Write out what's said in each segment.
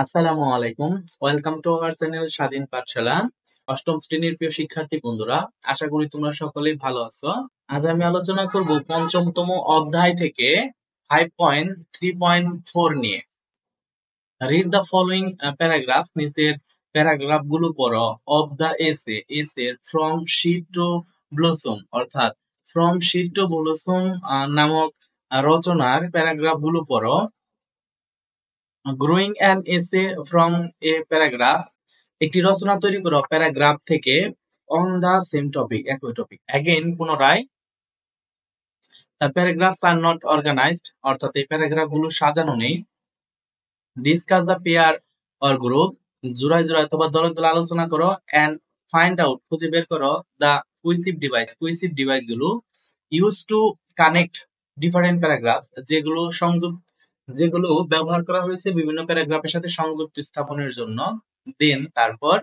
আসসালামু আলাইকুম। Welcome to our channel স্বাধীন পাঠশালা। অষ্টম শ্রেণীর প্রিয় শিক্ষার্থী বন্ধুরা, আশা করি তোমরা সকলেই ভালো আছো। আজ আমি আলোচনা করব পঞ্চমতম অধ্যায় থেকে 5.3.4 নিয়ে। রিড দ্য ফলোইং প্যারাগ্রাফস, নিচের প্যারাগ্রাফ গুলো পড়ো। অফ দ্য এসে, এসের ফ্রম শিট টু ব্লসম অর্থাৎ ফ্রম শিট টু ব্লসম নামক রচনার প্যারাগ্রাফ গুলো পড়ো। Growing an essay from a paragraph, একটি রচনা তৈরি করো প্যারাগ্রাফ থেকে। অন দা সেম টপিক, একই টপিক। অ্যাগেন, পুনরায়। The paragraphs are not organised, অর্থাৎ এই প্যারাগ্রাফ গুলো সাজানো নেই। Discuss the pair or group, জোড়ায় জোড়ায় অথবা দলে দলে আলোচনা করো। অ্যান্ড ফাইন্ড আউট, খুঁজে বের করো। দ্য কুইসিভ ডিভাইস, কুইসিভ ডিভাইস গুলো use to connect different paragraph, যেগুলো ব্যবহার করা হয়েছে বিভিন্ন প্যারাগ্রাফের সাথে সংযুক্ত স্থাপনের জন্য। দেন, তারপর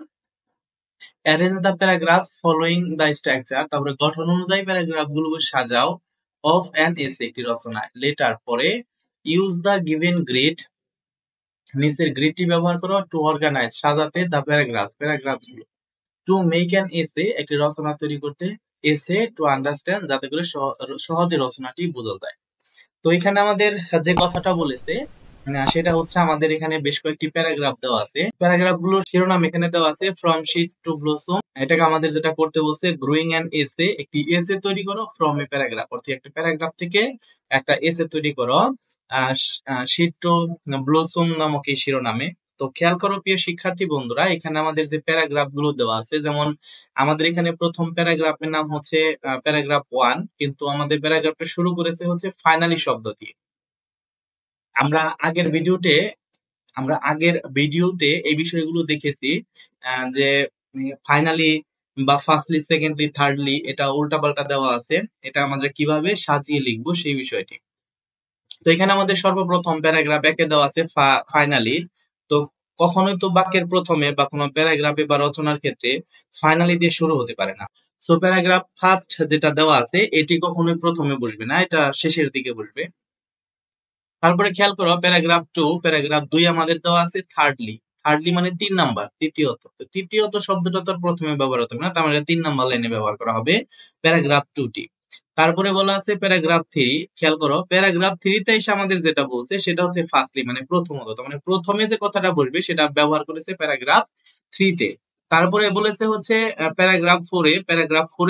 arrange the paragraphs following the structure, তারপরে গঠন অনুযায়ী প্যারাগ্রাফ গুলো সাজাও। অফ অ্যান এসে, একটি রচনায়। লেটার, পরে। ইউজ দ্য গিভেন গ্রিড, নিচের গ্রিডটি ব্যবহার করো। টু অর্গানাইজ, সাজাতে। দ্য প্যারাগ্রাফ গুলো। টু মেক অ্যান এসে, একটি রচনা তৈরি করতে। এসে টু আন্ডারস্ট্যান্ড, যাতে করে সহজে রচনাটি বোঝা যায়। তো এখানে আমাদের যে কথাটা বলেছে সেটা হচ্ছে, আমাদের এখানে বেশ কয়েকটি প্যারাগ্রাফ দেওয়া আছে। প্যারাগ্রাফ গুলোর শিরোনাম এখানে দেওয়া আছে, ফ্রম শিট টু ব্লসম। এটাকে আমাদের যেটা করতে বলছে, গ্রোয়িং অ্যান এসে, একটি এসে তৈরি করো। ফ্রম এ প্যারাগ্রাফ, অর্থাৎ একটা প্যারাগ্রাফ থেকে একটা এসে তৈরি করো শিট টু ব্লসম নামক এই শিরোনামে। তো খেয়াল করো প্রিয় শিক্ষার্থী বন্ধুরা, এখানে আমাদের যে প্যারাগ্রাফ গুলো দেওয়া আছে, যেমন আমাদের এখানে প্রথম প্যারাগ্রাফের নাম হচ্ছে প্যারাগ্রাফ 1, কিন্তু আমাদের প্যারাগ্রাফটা শুরু করেছে হচ্ছে ফাইনালি শব্দ দিয়ে। আমরা আগের ভিডিওতে এই বিষয়গুলো দেখেছি, যে ফাইনালি বা ফার্স্টলি, সেকেন্ডলি, থার্ডলি এটা উল্টাপাল্টা দেওয়া আছে। এটা আমাদের কিভাবে সাজিয়ে লিখবো সেই বিষয়টি। তো এখানে আমাদের সর্বপ্রথম প্যারাগ্রাফ একে দেওয়া আছে ফাইনালি। তো কখনোই তো বাক্যের প্রথমে বা কোনো প্যারাগ্রাফে বা রচনার ক্ষেত্রে ফাইনালি দিয়ে শুরু হতে পারে না। সো প্যারাগ্রাফ ফার্স্ট যেটা দেওয়া আছে, এটি কখনোই প্রথমে বসবে না, এটা শেষের দিকে বসবে। তারপরে খেয়াল করো প্যারাগ্রাফ 2 আমাদের দেওয়া আছে থার্ডলি। থার্ডলি মানে 3 নাম্বার, তৃতীয়ত। তো তৃতীয়ত শব্দটা তো প্রথমে ব্যবহার হতে হবে না, তার মানে 3 নাম্বার লাইনে ব্যবহার করা হবে প্যারাগ্রাফ 2টি। তারপরে বলা আছে প্যারাগ্রাফ 3। খেয়াল করো প্যারাগ্রাফ 3 তে এসে আমাদের যেটা বলছে সেটা হচ্ছে ফার্স্টলি মানে প্রথমত, মানে প্রথমে যে কথাটা বসবে সেটা ব্যবহার করেছে প্যারাগ্রাফ 3 তে। তারপরে বলেছে হচ্ছে প্যারাগ্রাফ 4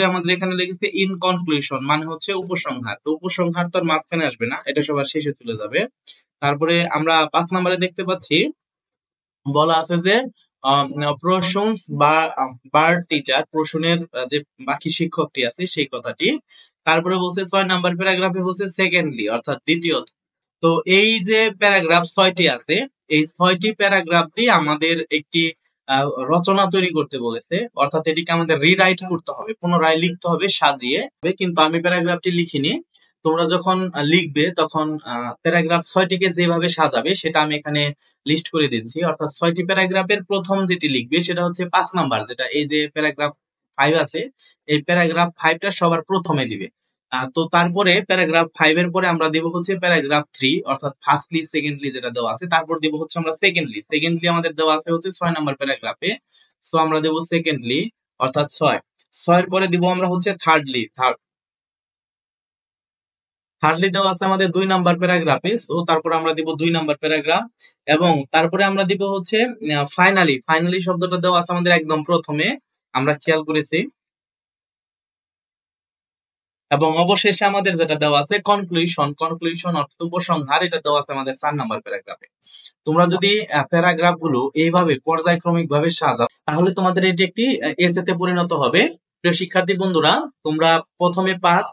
এ আমাদের এখানে লিখেছে ইন কনক্লুশন, মানে হচ্ছে উপসংহার। তো উপসংহার তো আর মাঝখানে আসবে না, এটা সবার শেষে চলে যাবে। তারপরে আমরা 5 নম্বরে দেখতে পাচ্ছি বলা আছে যে প্রশংস বা বার টিচার, প্রশ্নের যে বাকি শিক্ষকটি আছে সেই কথাটি। তারপরে বলছে 6 নাম্বার প্যারাগ্রাফে বলছে সেকেন্ডলি অর্থাৎ দ্বিতীয়ত। তো এই যে প্যারাগ্রাফ 6টি আছে, এই 6টি প্যারাগ্রাফ দিয়ে আমাদের একটি রচনা তৈরি করতে বলেছে, অর্থাৎ এটিকে আমাদের রিরাইট করতে হবে, পুনরায় লিখতে হবে সাজিয়ে। কিন্তু আমি প্যারাগ্রাফটি লিখিনি, তোমরা যখন লিখবে তখন প্যারাগ্রাফ 6টিকে যেভাবে সাজাবে সেটা আমি এখানে লিস্ট করে দিচ্ছি। অর্থাৎ 6টি প্যারাগ্রাফের প্রথম যেটি লিখবে সেটা হচ্ছে 5 নাম্বার, যেটা এই যে প্যারাগ্রাফ 5 আছে, এই প্যারাগ্রাফ 5টা সবার প্রথমে দিবে। তো তারপরে প্যারাগ্রাফ 5 এর পরে আমরা দিব হচ্ছে প্যারাগ্রাফ 3, অর্থাৎ ফার্স্টলি, সেকেন্ডলি যেটা দেওয়া আছে। তারপর দিব হচ্ছে আমরা সেকেন্ডলি আমাদের দেওয়া আছে হচ্ছে 6 নাম্বার প্যারাগ্রাফে। সো আমরা দেব সেকেন্ডলি অর্থাৎ 6 এর পরে দিব আমরা হচ্ছে থার্ডলি দেওয়া আছে আমাদের 2 নাম্বার প্যারাগ্রাফে। সো তারপর আমরা দিব 2 নাম্বার প্যারাগ্রাফ, এবং তারপরে আমরা দিব হচ্ছে ফাইনালি শব্দটা দেওয়া আছে আমাদের একদম প্রথমে, আমরা খেয়াল করেছি। এবং অবশেষে আমাদের যেটা দেওয়া আছে কনক্লুশন অর্থাৎ উপসংহার, এটা দেওয়া আছে আমাদের 4 নাম্বার প্যারাগ্রাফে। তোমরা যদি প্যারাগ্রাফ গুলো এইভাবে পর্যায়ক্রমিক ভাবে সাজাও, তাহলে তোমাদের এটি একটি এসেতে পরিণত হবে। প্রিয় শিক্ষার্থী বন্ধুরা, তোমরা প্রথমে 5,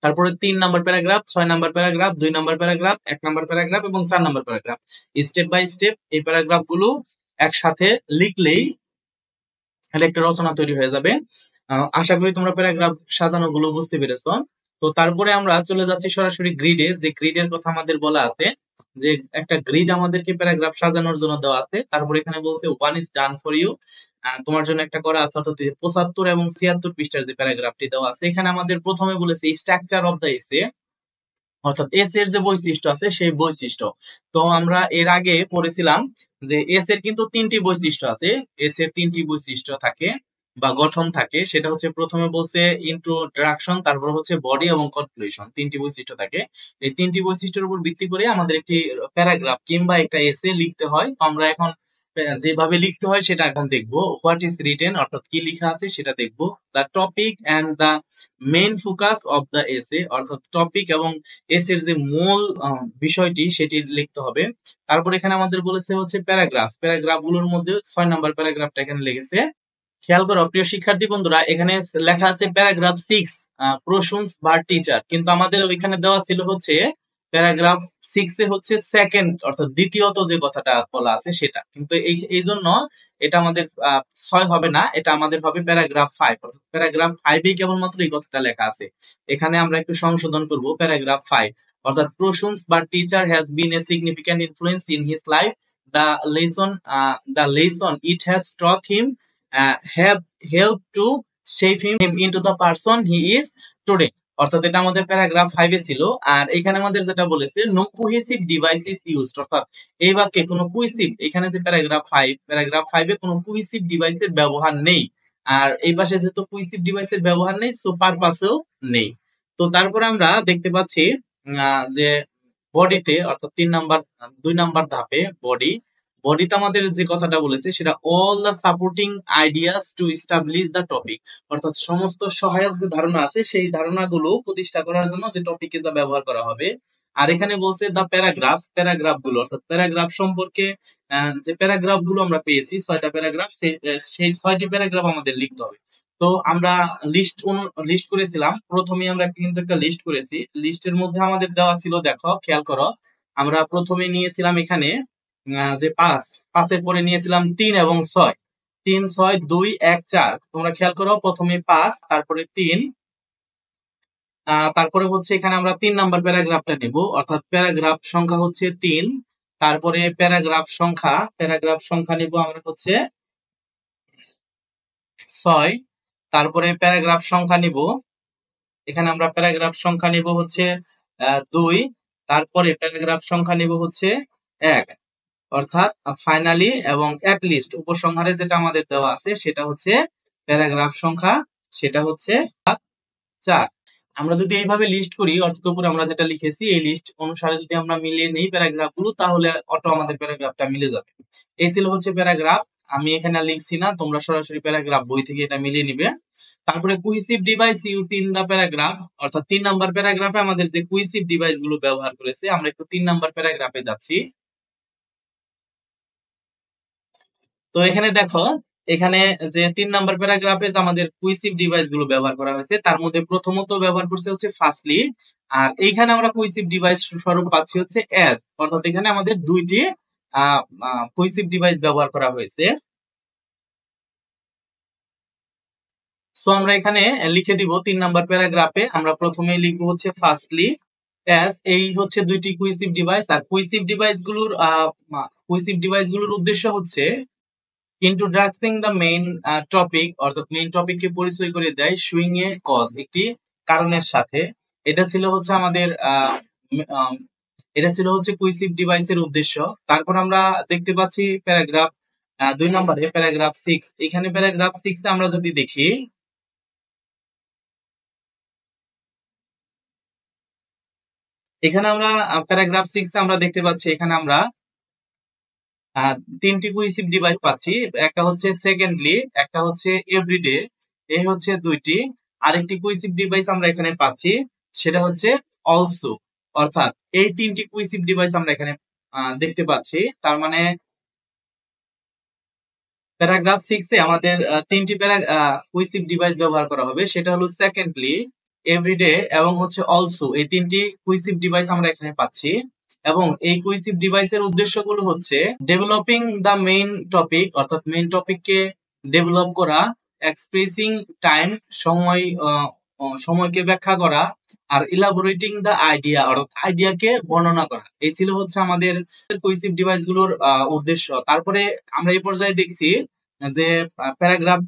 তারপরে 3 number paragraph, 6 number paragraph, 2 number paragraph, 1 number paragraph এবং 4 number paragraph, step by step এই প্যারাগ্রাফ গুলো একসাথে লিখলেই একটা রচনা তৈরি হয়ে যাবে। আশা করি তোমরা প্যারাগ্রাফ সাজানো গুলো বুঝতে পেরেছো। তো তারপরে আমরা চলে যাচ্ছি সরাসরি গ্রিডে, যে গ্রিডের কথা আমাদের বলা আছে, যে একটা গ্রিড আমাদেরকে প্যারাগ্রাফ সাজানোর জন্য দেওয়া আছে। তারপর এখানে বলছে one is done for you, তোমার জন্য একটা করা আছে। অর্থাৎ 75 এবং 76 পৃষ্ঠার যে প্যারাগ্রাফটি দেওয়া আছে, এখানে আমাদের প্রথমে বলেছে স্ট্রাকচার অফ দ্য এসে। অর্থাৎ এস এর যে বৈশিষ্ট্য আছে সেই বৈশিষ্ট্য। তো আমরা এর আগে পড়েছিলাম যে এস এর কিন্তু তিনটি বৈশিষ্ট্য আছে। এস এর তিনটি বৈশিষ্ট্য থাকে বা গঠন থাকে, সেটা হচ্ছে প্রথমে বলছে ইন্ট্রোডাকশন, তারপর হচ্ছে বডি এবং কনক্লুশন, তিনটি বৈশিষ্ট্য থাকে। এই তিনটি বৈশিষ্ট্যের উপর ভিত্তি করে আমাদের একটি প্যারাগ্রাফ কিংবা একটা এসে লিখতে হয়। তো আমরা এখন যেভাবে লিখতে হয় সেটা এখন দেখবো। হোয়াট ইজ রিটেন অর্থাৎ কি লেখা আছে সেটা দেখবো। The topic and the main focus of the এসে অর্থাৎ টপিক এবং এসের যে মূল বিষয়টি সেটি লিখতে হবে। তারপর এখানে আমাদের বলেছে হচ্ছে প্যারাগ্রাফ, প্যারাগ্রাফ গুলোর মধ্যে 6 নম্বর প্যারাগ্রাফটা এখানে লেগেছে। খেয়াল করো প্রিয় শিক্ষার্থী বন্ধুরা, এখানে লেখা আছে প্যারাগ্রাফ 6 প্রশুনস ভার টিচার, কিন্তু আমাদের ওইখানে দেওয়া ছিল হচ্ছে প্যারাগ্রাফ 6 এ হচ্ছে সেকেন্ড অর্থাৎ দ্বিতীয়ত যে কথাটা বলা আছে সেটা, কিন্তু এই জন্য এটা আমাদের 6 হবে না, এটা আমাদের হবে প্যারাগ্রাফ 5। অর্থাৎ প্যারাগ্রাফ 5 এ কেবলমাত্র এই কথাটা লেখা আছে। এখানে আমরা একটু সংশোধন করব প্যারাগ্রাফ 5, অর্থাৎ প্রশুনস ভার teacher has been a significant influence in his life, the lesson it has taught him have helped to shape him into the person he is today। অর্থাৎ এটা আমাদের প্যারাগ্রাফ 5 এ ছিল। আর এখানে আমাদের যেটা বলেছে নো কুহেসিভ ডিভাইস ইজ ইউজড, অর্থাৎ এই বাক্যে কোনো কুহেসিভ, এখানে যে প্যারাগ্রাফ 5 এ কোনো কুহেসিভ ডিভাইসের ব্যবহার নেই। আর এই পাশে যেহেতু কুহেসিভ ডিভাইসের ব্যবহার নেই, সো পারপাসেও নেই। তো তারপরে আমরা দেখতে পাচ্ছি যে বডিতে অর্থাৎ 2 নাম্বার ধাপে বডিতে আমাদের যে কথাটা বলেছে সেটা all the supporting ideas to establish the topic, অর্থাৎ সমস্ত সহায়ক যে ধারণা আছে সেই ধারণাগুলো প্রতিষ্ঠা করার জন্য যে টপিকে যা ব্যবহার করা হবে। আর এখানে বলছে দা প্যারাগ্রাফ গুলো অর্থাৎ প্যারাগ্রাফ সম্পর্কে যে প্যারাগ্রাফ গুলো আমরা পেয়েছি 6টা প্যারাগ্রাফ, সেই 6টি প্যারাগ্রাফ আমাদের লিখতে হবে। তো আমরা লিস্ট করেছিলাম, প্রথমে আমরা কিন্তু একটা লিস্ট করেছি। লিস্টের মধ্যে আমাদের দেওয়া ছিল, দেখো খেয়াল করো, আমরা প্রথমে নিয়েছিলাম এখানে যে 5 এর পরে নিয়েছিলাম 3 এবং 6, 3 6 2 1 4। তোমরা খেয়াল করো প্রথমে 5 তারপরে 3, তারপরে হচ্ছে এখানে আমরা 3 নাম্বার প্যারাগ্রাফটা নেব, অর্থাৎ প্যারাগ্রাফ সংখ্যা হচ্ছে 3। তারপরে প্যারাগ্রাফ সংখ্যা নেব আমরা হচ্ছে 6। তারপরে প্যারাগ্রাফ সংখ্যা নিব, এখানে আমরা প্যারাগ্রাফ সংখ্যা নিব হচ্ছে 2। তারপরে প্যারাগ্রাফ সংখ্যা নিব হচ্ছে 1। অর্থাৎ ফাইনালি এবং এট লিস্ট উপসংহারে যেটা আমাদের দেওয়া আছে সেটা হচ্ছে প্যারাগ্রাফ সংখ্যা, সেটা হচ্ছে 4। আমরা যদি এইভাবে লিস্ট করি অর্থাৎ উপরে আমরা যেটা লিখেছি এই লিস্ট অনুসারে যদি আমরা মিলিয়ে নেই প্যারাগ্রাফ গুলো, তাহলে অটো আমাদের প্যারাগ্রাফটা মিলে যাবে। এই ছিল হচ্ছে প্যারাগ্রাফ, আমি এখানে লিখছি না, তোমরা সরাসরি প্যারাগ্রাফ বই থেকে এটা মিলিয়ে নিবে। তারপরে cohesive device use in the paragraph, অর্থাৎ 3 নাম্বার প্যারাগ্রাফে আমাদের যে কুইসিভ ডিভাইস গুলো ব্যবহার করেছে, আমরা একটু 3 নাম্বার প্যারাগ্রাফে যাচ্ছি। তো এখানে দেখো, এখানে যে 3 নাম্বার প্যারাগ্রাফে যে আমাদের কুইসিভ ডিভাইস গুলো ব্যবহার করা হয়েছে তার মধ্যে প্রথমত ব্যবহার করছে হচ্ছে ফার্স্টলি। আর এইখানে আমরা কুইসিভ ডিভাইস স্বরূপ পাচ্ছি হচ্ছে অ্যাজ, অর্থাৎ এখানে আমাদের দুইটি কুইসিভ ডিভাইস ব্যবহার করা হয়েছে। সো আমরা এখানে লিখে দিব 3 নাম্বার প্যারাগ্রাফে আমরা প্রথমেই লিখবো হচ্ছে ফার্স্টলি অ্যাজ, এই হচ্ছে দুইটি কুইসিভ ডিভাইস। আর কুইসিভ ডিভাইসগুলোর উদ্দেশ্য হচ্ছে ইন্ট্রোডাক্সিং দ্য মেইন টপিক, অর্থাৎ মেইন টপিককে পরিচয় করে দেয়, শুইং এ কজ একটি কারণের সাথে। এটা ছিল হচ্ছে আমাদের এটা ছিল হচ্ছে কুইসিভ ডিভাইসের উদ্দেশ্য। তারপর আমরা দেখতে পাচ্ছি প্যারাগ্রাফ 2 নম্বরে প্যারাগ্রাফ 6, এখানে প্যারাগ্রাফ 6 আমরা যদি দেখি, এখানে আমরা প্যারাগ্রাফ 6 আমরা দেখতে পাচ্ছি এখানে আমরা 3টি কুইসিভ ডিভাইস পাচ্ছি, একটা হচ্ছে সেকেন্ডলি, একটা হচ্ছে এভরিডে, এই হচ্ছে 2টি। আরেকটি কুইসিভ ডিভাইস আমরা এখানে পাচ্ছি সেটা হচ্ছে অলসো, অর্থাৎ এই 3টি কুইসিভ ডিভাইস আমরা এখানে দেখতে পাচ্ছি। তার মানে প্যারাগ্রাফ 6 এ আমাদের 3টি কুইসিভ ডিভাইস ব্যবহার করা হবে, সেটা হলো সেকেন্ডলি, এভরিডে এবং হচ্ছে অলসো, এই 3টি কুইসিভ ডিভাইস আমরা এখানে পাচ্ছি। এবং এই কুইসিভ ডিভাইসের উদ্দেশ্যগুলো হচ্ছে ডেভেলপিং দ্য মেইন টপিক, অর্থাৎ মেইন টপিককে ডেভেলপ করা, এক্সপ্রেসিং টাইম, সময়কে ব্যাখ্যা করা, আর ইলাবোরেটিং দ্য আইডিয়া, অর্থাৎ আইডিয়াকে বর্ণনা করা। এই ছিল হচ্ছে আমাদের কুইসিভ ডিভাইস গুলোর উদ্দেশ্য। তারপরে আমরা এই পর্যায়ে দেখছি যে প্যারাগ্রাফ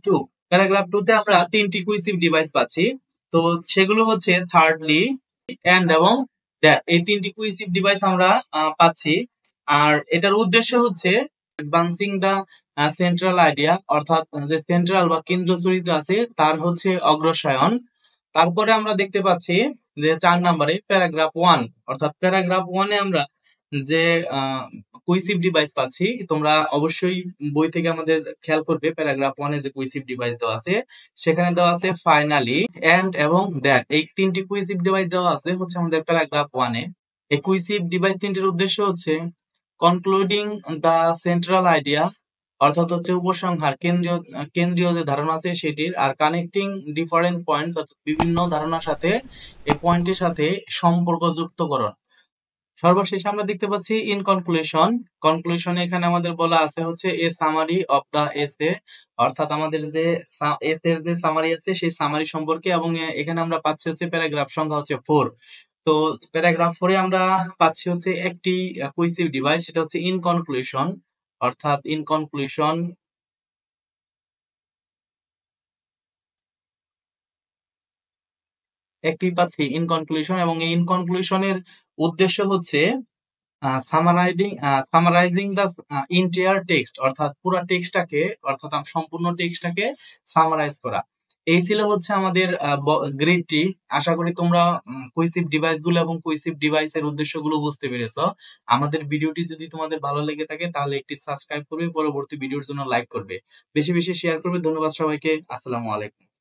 2 তে আমরা 3টি কুইসিভ ডিভাইস পাচ্ছি। তো সেগুলো হচ্ছে থার্ডলি, এন্ড এবং দেখ এই তিনটি কুইসিভ ডিভাইস আমরা পাচ্ছি। আর এটার উদ্দেশ্য হচ্ছে অ্যাডভান্সিং দা সেন্ট্রাল আইডিয়া, অর্থাৎ যে সেন্ট্রাল বা কেন্দ্র চরিত্র আছে তার হচ্ছে অগ্রসায়ন। তারপরে আমরা দেখতে পাচ্ছি যে 4 নম্বরে প্যারাগ্রাফ 1, অর্থাৎ প্যারাগ্রাফ 1-এ আমরা যে কুইসিভ ডিভাইস পাচ্ছি, তোমরা অবশ্যই বই থেকে আমাদের খেয়াল করবে প্যারাগ্রাফ 1-এ যে কুইসিভ ডিভাইস দেওয়া আছে সেখানে দেওয়া আছে ফাইনালি, এন্ড এবং দ্যাট, এই তিনটি কুইসিভ ডিভাইস দেওয়া আছে হচ্ছে আমাদের প্যারাগ্রাফ 1-এ। এই কুইসিভ ডিভাইস তিনটির উদ্দেশ্য হচ্ছে কনক্লুডিং দা সেন্ট্রাল আইডিয়া, অর্থাৎ হচ্ছে উপসংহার, কেন্দ্রীয় যে ধারণা আছে সেটির, আর কানেক্টিং ডিফারেন্ট পয়েন্টস, অর্থাৎ বিভিন্ন ধারণার সাথে এই পয়েন্টের সাথে সম্পর্ক যুক্তকরণ। সর্বশেষে আমরা দেখতে পাচ্ছি ইন কনক্লুশন। কনক্লুশনে এখানে আমাদের বলা আছে হচ্ছে এ সামারি অফ দা এসে, অর্থাৎ আমাদের যে এসের যে সামারি আছে সেই সামারি সম্পর্কে, এবং এখানে আমরা পাচ্ছি হচ্ছে প্যারাগ্রাফ সংখ্যা হচ্ছে 4। তো প্যারাগ্রাফ 4-এ আমরা পাচ্ছি হচ্ছে একটি কুইসিভ ডিভাইস, সেটা হচ্ছে ইন কনক্লুশন, অর্থাৎ ইন কনক্লুশন একটি পাচ্ছি ইন কনক্লুশন, এবং এই ইন কনক্লুশনের উদ্দেশ্য হচ্ছে সামারাইজিং দ্য ইন্টায়ার টেক্সট, অর্থাৎ পুরো টেক্সটটাকে, অর্থাৎ সম্পূর্ণ টেক্সটটাকে সামারাইজ করা। এই ছিল হচ্ছে আমাদের গ্রেডটি। আশা করি তোমরা কুইসিভ ডিভাইস গুলো এবং কুইসিভ ডিভাইসের উদ্দেশ্যগুলো বুঝতে পেরেছো। আমাদের ভিডিওটি যদি তোমাদের ভালো লেগে থাকে তাহলে একটি সাবস্ক্রাইব করবে, পরবর্তী ভিডিওর জন্য লাইক করবে, বেশি বেশি শেয়ার করবে। ধন্যবাদ সবাইকে। আসসালামু আলাইকুম।